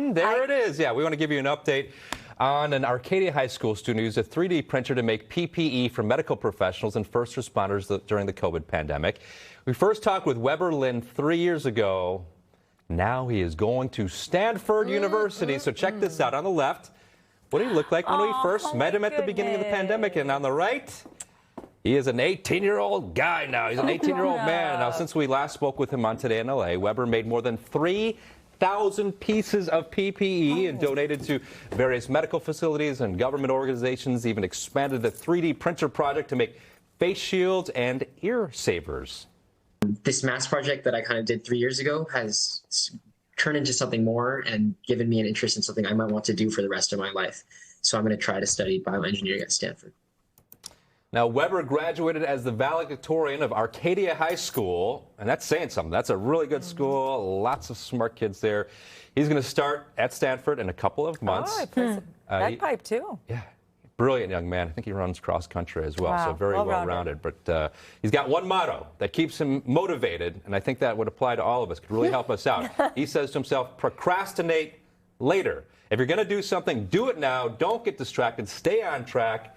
Jen, there it is. Yeah, we want to give you an update on an Arcadia High School student who used a 3D printer to make PPE for medical professionals and first responders during the COVID pandemic. We first talked with Weber Lynn 3 years ago. Now he is going to Stanford University. So check this out. On the left, what did he look like when we first met him at the beginning of the pandemic? And on the right, he is an 18-year-old guy now. He's an 18-year-old man. Now, since we last spoke with him on Today in L.A., Weber made more than 3,000 pieces of PPE and donated to various medical facilities and government organizations, even expanded the 3D printer project to make face shields and ear savers. This mass project that I kind of did 3 years ago has turned into something more and given me an interest in something I might want to do for the rest of my life. So I'm going to try to study bioengineering at Stanford. Now, Weber graduated as the Valedictorian of Arcadia High School, and that's saying something. That's a really good school, lots of smart kids there. He's going to start at Stanford in a couple of months. Oh, I play some bagpipe too. Yeah, brilliant young man. I think he runs cross country as well, so very well-rounded. But he's got one motto that keeps him motivated, and I think that would apply to all of us, could really help us out. He says to himself, procrastinate later. If you're going to do something, do it now. Don't get distracted. Stay on track.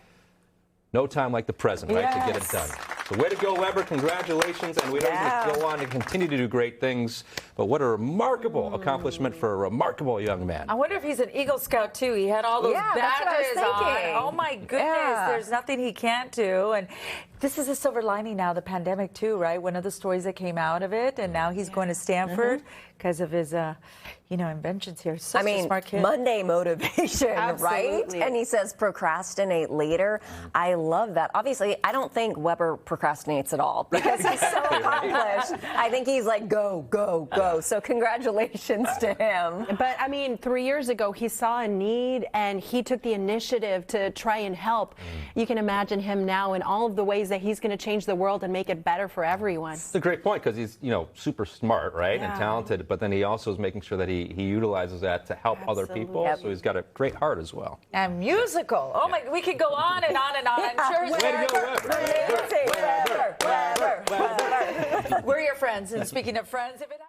No time like the present, right, to get it done. So way to go, Weber. Congratulations. And we know he's going to go on and continue to do great things. But what a remarkable accomplishment for a remarkable young man. I wonder if he's an Eagle Scout, too. He had all those badges on. Oh, my goodness. There's nothing he can't do. And this is a silver lining now, the pandemic, too, right? One of the stories that came out of it. And now he's going to Stanford because of his, inventions here. Such a smart kid. Monday motivation, right? And he says procrastinate later. I love that. Obviously, I don't think Weber procrastinates at all because he's so accomplished. I think he's like, go, go, go. So congratulations to him. But, I mean, 3 years ago, he saw a need and he took the initiative to try and help. You can imagine him now in all of the ways that he's going to change the world and make it better for everyone. It's a great point because he's, super smart, right, and talented, but then he also is making sure that he utilizes that to help other people. So he's got a great heart as well. And musical. Oh, my, we could go on and on and on. I'm sure way to go, Weber. Weber. We're your friends. And speaking of friends, if it